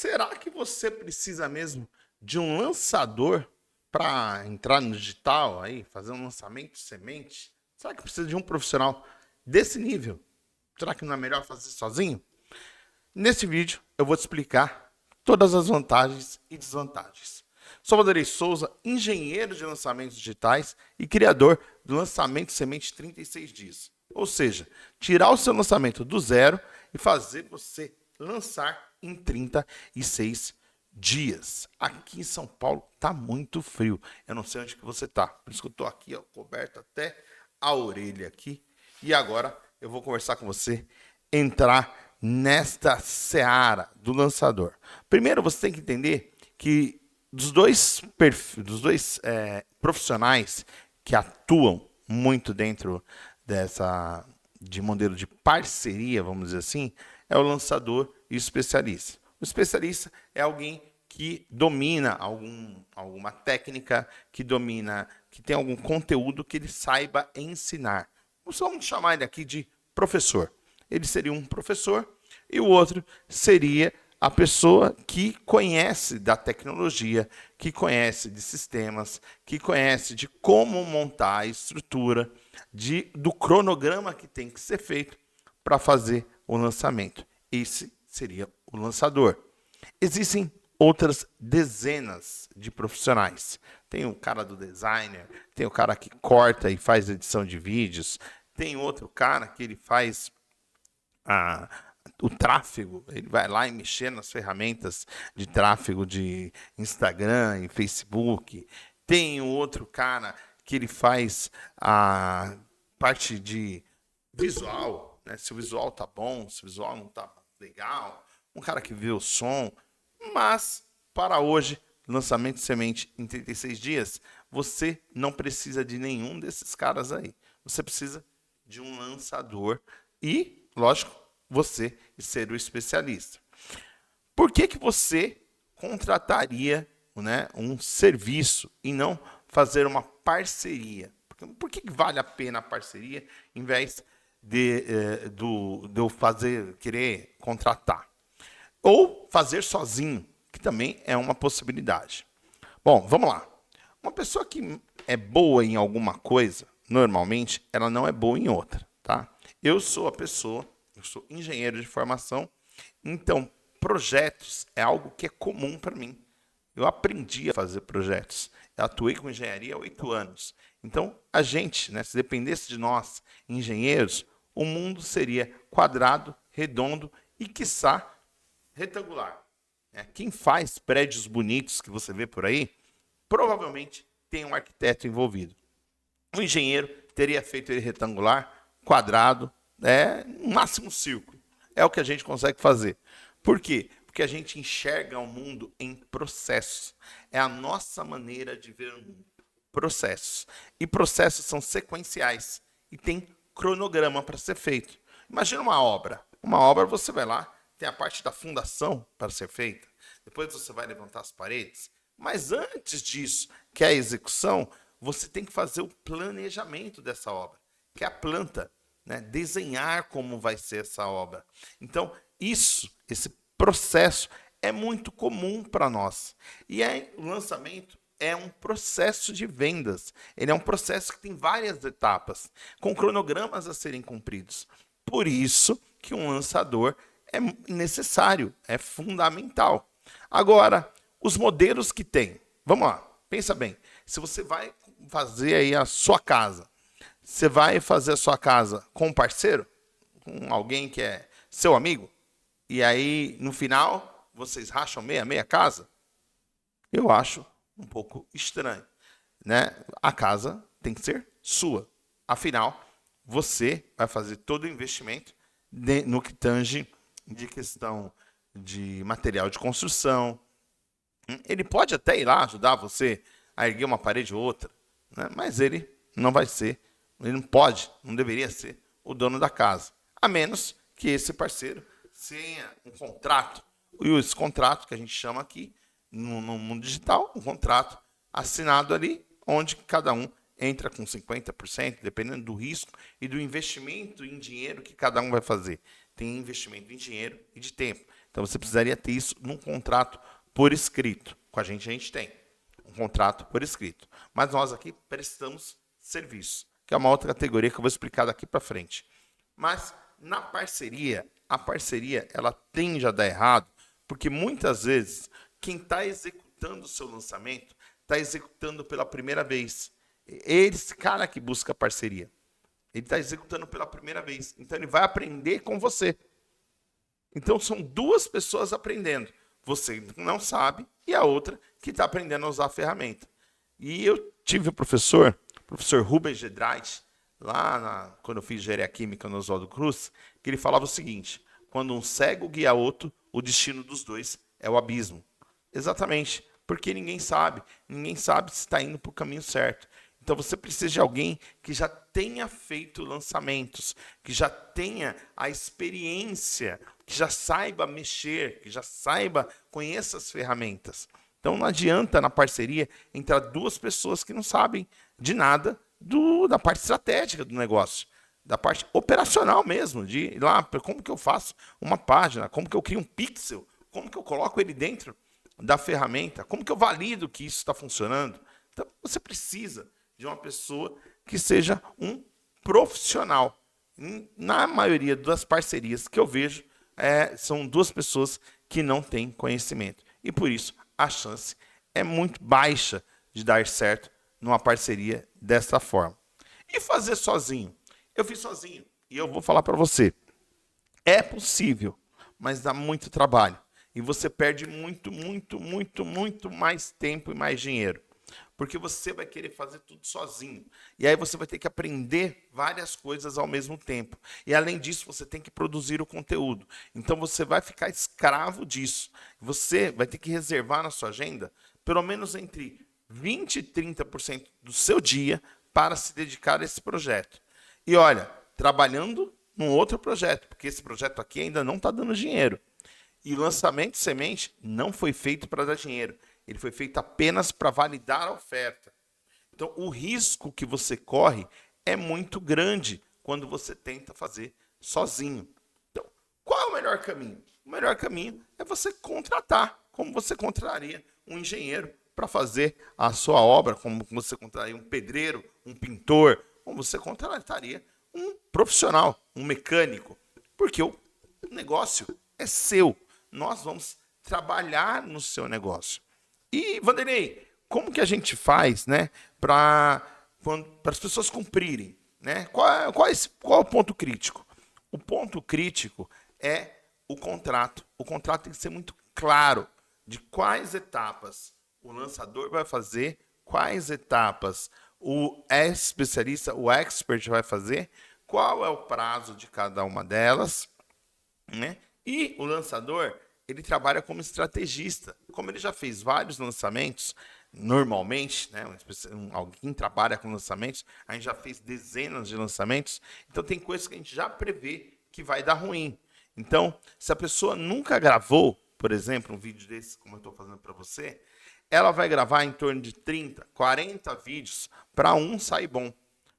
Será que você precisa mesmo de um lançador para entrar no digital aí, fazer um lançamento de semente? Será que precisa de um profissional desse nível? Será que não é melhor fazer sozinho? Nesse vídeo eu vou te explicar todas as vantagens e desvantagens. Sou Vanderlei Souza, engenheiro de lançamentos digitais e criador do lançamento semente 36 dias. Ou seja, tirar o seu lançamento do zero e fazer você lançar em 36 dias. Aqui em São Paulo tá muito frio. Eu não sei onde que você tá. Por isso que eu tô aqui, ó, coberto até a orelha aqui. E agora eu vou conversar com você, entrar nesta seara do lançador. Primeiro você tem que entender que dos dois profissionais que atuam muito dentro de modelo de parceria, vamos dizer assim, é o lançador e o especialista. O especialista é alguém que domina alguma técnica, que tem algum conteúdo que ele saiba ensinar. Vamos chamar ele aqui de professor. Ele seria um professor e o outro seria a pessoa que conhece da tecnologia, que conhece de sistemas, que conhece de como montar a estrutura, do cronograma que tem que ser feito para fazer o lançamento. Esse seria o lançador. Existem outras dezenas de profissionais. Tem o cara do designer, tem o cara que corta e faz edição de vídeos, tem outro cara que ele faz o tráfego, ele vai lá e mexer nas ferramentas de tráfego de Instagram e Facebook. Tem o outro cara que ele faz a parte de visual, né? Se o visual tá bom, se o visual não tá legal. Um cara que vê o som. Mas, para hoje, lançamento de semente em 36 dias, você não precisa de nenhum desses caras aí. Você precisa de um lançador e, lógico, você ser o especialista. Por que você contrataria, né, um serviço e não fazer uma parceria? Por que vale a pena a parceria em vez de eu querer contratar? Ou fazer sozinho, que também é uma possibilidade. Bom, vamos lá. Uma pessoa que é boa em alguma coisa, normalmente, ela não é boa em outra, tá? Eu sou engenheiro de formação, então projetos é algo que é comum para mim. Eu aprendi a fazer projetos. Eu atuei com engenharia há 8 anos. Então, a gente, né, se dependesse de nós, engenheiros, o mundo seria quadrado, redondo e, quiçá, retangular. Quem faz prédios bonitos que você vê por aí, provavelmente tem um arquiteto envolvido. O engenheiro teria feito ele retangular, quadrado, no máximo círculo. É o que a gente consegue fazer. Por quê? Porque a gente enxerga o mundo em processos. É a nossa maneira de ver o mundo. Processos. E processos são sequenciais. E tem cronograma para ser feito. Imagina uma obra. Uma obra você vai lá, tem a parte da fundação para ser feita. Depois você vai levantar as paredes. Mas antes disso, que é a execução, você tem que fazer o planejamento dessa obra, que é a planta, né? Desenhar como vai ser essa obra. Então, esse processo é muito comum para nós. E o lançamento é um processo de vendas. Ele é um processo que tem várias etapas, com cronogramas a serem cumpridos. Por isso que um lançador é necessário, é fundamental. Agora, os modelos que tem. Vamos lá, pensa bem. Se você vai fazer aí a sua casa, você vai fazer a sua casa com um parceiro? Com alguém que é seu amigo? E aí, no final, vocês racham meia casa? Eu acho um pouco estranho, né? A casa tem que ser sua. Afinal, você vai fazer todo o investimento no que tange de questão de material de construção. Ele pode até ir lá ajudar você a erguer uma parede ou outra, né? Mas ele não vai ser, ele não pode, não deveria ser o dono da casa. A menos que esse parceiro tenha um contrato. E esse contrato que a gente chama aqui, no mundo digital, um contrato assinado ali, onde cada um entra com 50%, dependendo do risco e do investimento em dinheiro que cada um vai fazer. Tem investimento em dinheiro e de tempo. Então você precisaria ter isso num contrato por escrito. Com a gente tem um contrato por escrito. Mas nós aqui prestamos serviço, que é uma outra categoria que eu vou explicar daqui para frente. Mas na parceria, a parceria ela tende a dar errado, porque muitas vezes quem está executando o seu lançamento está executando pela primeira vez. Esse cara que busca parceria, ele está executando pela primeira vez. Então ele vai aprender com você. Então são duas pessoas aprendendo. Você não sabe e a outra que está aprendendo a usar a ferramenta. E eu tive o professor Rubens Gedraitti, quando eu fiz engenharia química no Oswaldo Cruz, que ele falava o seguinte: quando um cego guia outro, o destino dos dois é o abismo. Exatamente, porque ninguém sabe se está indo para o caminho certo. Então você precisa de alguém que já tenha feito lançamentos, que já tenha a experiência, que já saiba mexer, que já saiba, conheça as ferramentas. Então não adianta na parceria entrar duas pessoas que não sabem de nada da parte estratégica do negócio, da parte operacional mesmo, de ir lá, como que eu faço uma página, como que eu crio um pixel, como que eu coloco ele dentro da ferramenta, como que eu valido que isso está funcionando. Então você precisa de uma pessoa que seja um profissional. Na maioria das parcerias que eu vejo, são duas pessoas que não têm conhecimento. E por isso a chance é muito baixa de dar certo numa parceria dessa forma. E fazer sozinho? Eu fiz sozinho. E eu vou falar para você. É possível, mas dá muito trabalho. E você perde muito mais tempo e mais dinheiro. Porque você vai querer fazer tudo sozinho. E aí você vai ter que aprender várias coisas ao mesmo tempo. E além disso, você tem que produzir o conteúdo. Então você vai ficar escravo disso. Você vai ter que reservar na sua agenda pelo menos entre 20% e 30% do seu dia para se dedicar a esse projeto. E olha, trabalhando num outro projeto, porque esse projeto aqui ainda não está dando dinheiro. E o lançamento de semente não foi feito para dar dinheiro. Ele foi feito apenas para validar a oferta. Então, o risco que você corre é muito grande quando você tenta fazer sozinho. Então, qual é o melhor caminho? O melhor caminho é você contratar, como você contrataria um engenheiro para fazer a sua obra, como você contrataria um pedreiro, um pintor, como você contrataria um profissional, um mecânico. Porque o negócio é seu. Nós vamos trabalhar no seu negócio. E, Vanderlei, como que a gente faz, né, para as pessoas cumprirem? Né? Qual é o ponto crítico? O ponto crítico é o contrato. O contrato tem que ser muito claro de quais etapas o lançador vai fazer, quais etapas o especialista, o expert vai fazer, qual é o prazo de cada uma delas, né? E o lançador, ele trabalha como estrategista. Como ele já fez vários lançamentos, normalmente, né, alguém trabalha com lançamentos, a gente já fez dezenas de lançamentos, então tem coisas que a gente já prevê que vai dar ruim. Então, se a pessoa nunca gravou, por exemplo, um vídeo desse, como eu estou fazendo para você, ela vai gravar em torno de 30, 40 vídeos para um sair bom.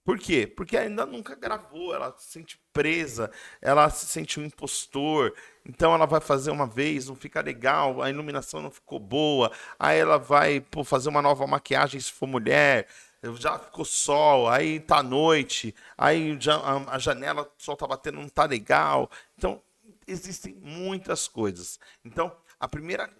Por quê? Porque ainda nunca gravou, ela se sente presa, ela se sente um impostor, então ela vai fazer uma vez, não fica legal, a iluminação não ficou boa, aí ela vai fazer uma nova maquiagem se for mulher, já ficou sol, aí tá noite, aí já, a janela, o sol tá batendo, não tá legal. Então, existem muitas coisas. Então, a primeira,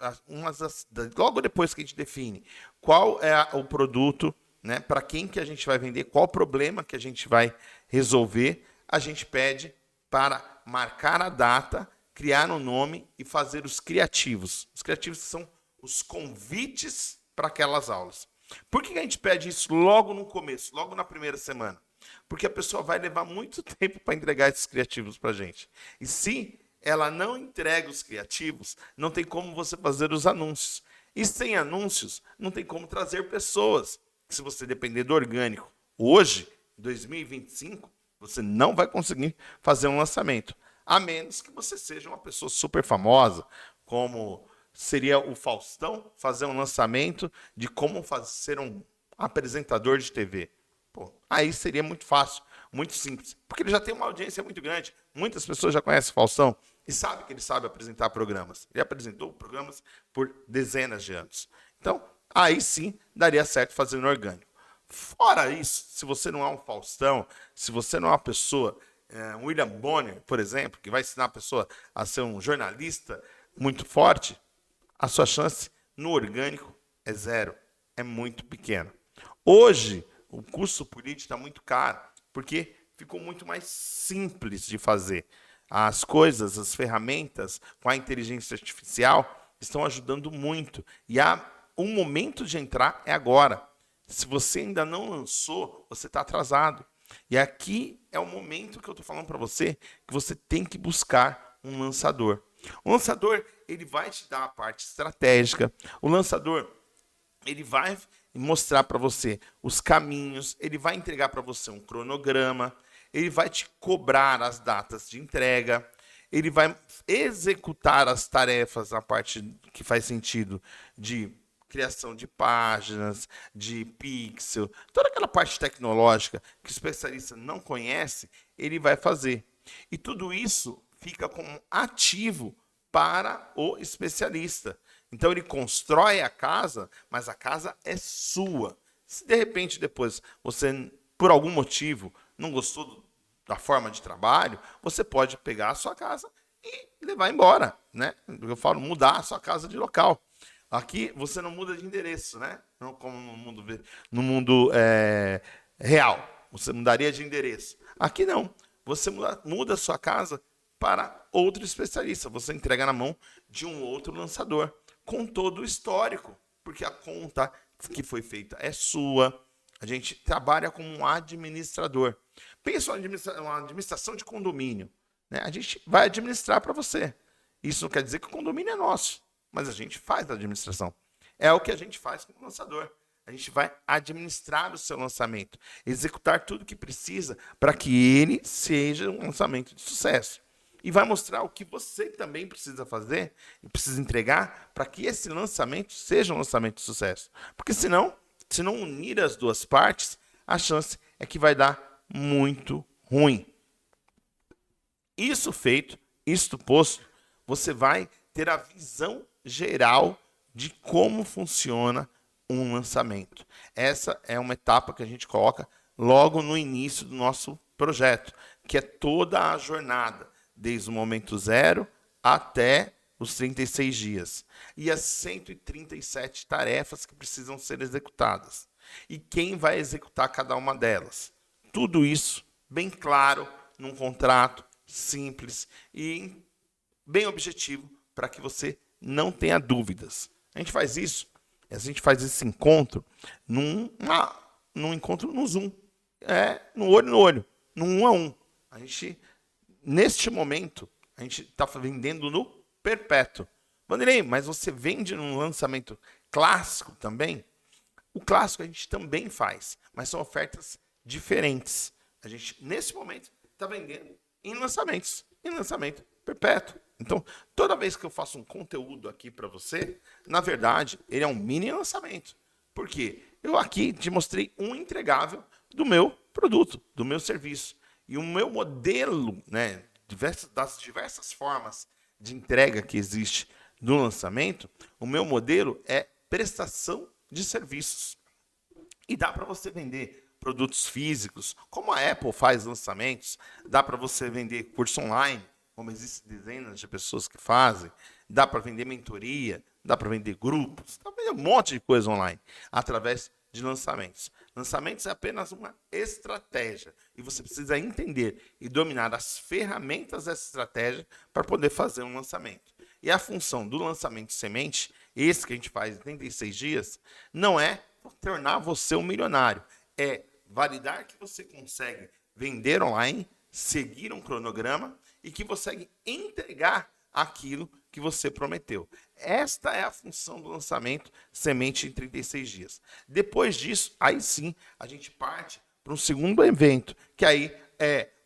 logo depois que a gente define qual é o produto, né, para quem que a gente vai vender, qual o problema que a gente vai resolver, a gente pede para marcar a data, criar um nome e fazer os criativos. Os criativos são os convites para aquelas aulas. Por que a gente pede isso logo no começo, logo na primeira semana? Porque a pessoa vai levar muito tempo para entregar esses criativos para a gente. E se ela não entrega os criativos, não tem como você fazer os anúncios. E sem anúncios, não tem como trazer pessoas. Se você depender do orgânico, hoje, 2025, você não vai conseguir fazer um lançamento. A menos que você seja uma pessoa super famosa, como seria o Faustão, fazer um lançamento de como ser um apresentador de TV. Pô, aí seria muito fácil, muito simples. Porque ele já tem uma audiência muito grande. Muitas pessoas já conhecem o Faustão. e sabe que ele sabe apresentar programas. Ele apresentou programas por dezenas de anos. Então, aí sim daria certo fazer no orgânico. Fora isso, se você não é um Faustão, se você não é uma pessoa, um William Bonner, por exemplo, que vai ensinar a pessoa a ser um jornalista muito forte, a sua chance no orgânico é zero, é muito pequena. Hoje, o curso político está muito caro, porque ficou muito mais simples de fazer. As coisas, as ferramentas com a inteligência artificial estão ajudando muito. E o momento de entrar é agora. Se você ainda não lançou, você está atrasado. E aqui é o momento que eu estou falando para você que você tem que buscar um lançador. O lançador, ele vai te dar a parte estratégica. O lançador, ele vai mostrar para você os caminhos, ele vai entregar para você um cronograma, ele vai te cobrar as datas de entrega, ele vai executar as tarefas, a parte que faz sentido de criação de páginas, de pixel, toda aquela parte tecnológica que o especialista não conhece, ele vai fazer. E tudo isso fica como ativo para o especialista. Então ele constrói a casa, mas a casa é sua. Se de repente depois você, por algum motivo, não gostou da forma de trabalho, você pode pegar a sua casa e levar embora, né? Eu falo mudar a sua casa de local. Aqui você não muda de endereço, né? Não como no mundo real. Você mudaria de endereço. Aqui não. Você muda a sua casa para outro especialista. Você entrega na mão de um outro lançador, com todo o histórico, porque a conta que foi feita é sua. A gente trabalha como um administrador. Pensa uma administração de condomínio, né? A gente vai administrar para você. Isso não quer dizer que o condomínio é nosso, mas a gente faz a administração. É o que a gente faz com o lançador. A gente vai administrar o seu lançamento, executar tudo que precisa para que ele seja um lançamento de sucesso. E vai mostrar o que você também precisa fazer e precisa entregar para que esse lançamento seja um lançamento de sucesso. Porque senão, se não unir as duas partes, a chance é que vai dar muito ruim. Isso feito, isto posto, você vai ter a visão geral de como funciona um lançamento. Essa é uma etapa que a gente coloca logo no início do nosso projeto, que é toda a jornada, desde o momento zero até os 36 dias. E as 137 tarefas que precisam ser executadas. E quem vai executar cada uma delas. Tudo isso bem claro, num contrato simples e bem objetivo, para que você não tenha dúvidas. A gente faz esse encontro num encontro no Zoom. No olho, no 1 a 1. A gente, neste momento, a gente está vendendo no perpétuo. Vanderlei, mas você vende num lançamento clássico também? O clássico a gente também faz, mas são ofertas diferentes. A gente, nesse momento, está vendendo em lançamento perpétuo. Então, toda vez que eu faço um conteúdo aqui para você, na verdade, ele é um mini lançamento. Por quê? Eu aqui te mostrei um entregável do meu produto, do meu serviço. E o meu modelo, né, das diversas formas de entrega que existe no lançamento, o meu modelo é prestação de serviços. E dá para você vender produtos físicos, como a Apple faz lançamentos, dá para você vender curso online, como existem dezenas de pessoas que fazem, dá para vender mentoria, dá para vender grupos, dá para vender um monte de coisa online, através de lançamentos. Lançamentos é apenas uma estratégia, e você precisa entender e dominar as ferramentas dessa estratégia para poder fazer um lançamento. E a função do lançamento semente, esse que a gente faz em 36 dias, não é tornar você um milionário, é validar que você consegue vender online, seguir um cronograma e que você consegue entregar aquilo que você prometeu. Esta é a função do lançamento semente em 36 dias. Depois disso, aí sim, a gente parte para um segundo evento, que aí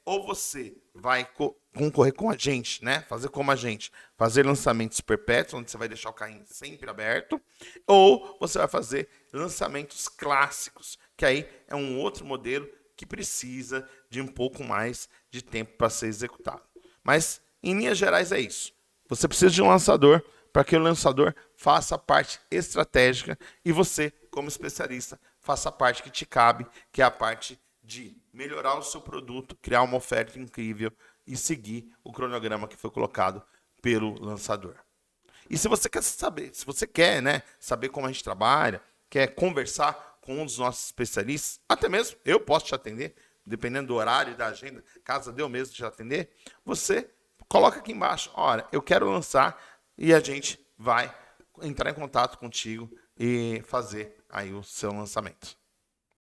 ou você vai concorrer com a gente, né? Fazer como a gente, fazer lançamentos perpétuos, onde você vai deixar o carrinho sempre aberto, ou você vai fazer lançamentos clássicos, que aí é um outro modelo que precisa de um pouco mais de tempo para ser executado. Mas em linhas gerais é isso. Você precisa de um lançador para que o lançador faça a parte estratégica e você, como especialista, faça a parte que te cabe, que é a parte de melhorar o seu produto, criar uma oferta incrível e seguir o cronograma que foi colocado pelo lançador. E se você quer saber, se você quer, né, saber como a gente trabalha, quer conversar com um dos nossos especialistas, até mesmo eu posso te atender, dependendo do horário e da agenda, caso eu mesmo te atender, você coloca aqui embaixo, olha, eu quero lançar e a gente vai entrar em contato contigo e fazer aí o seu lançamento.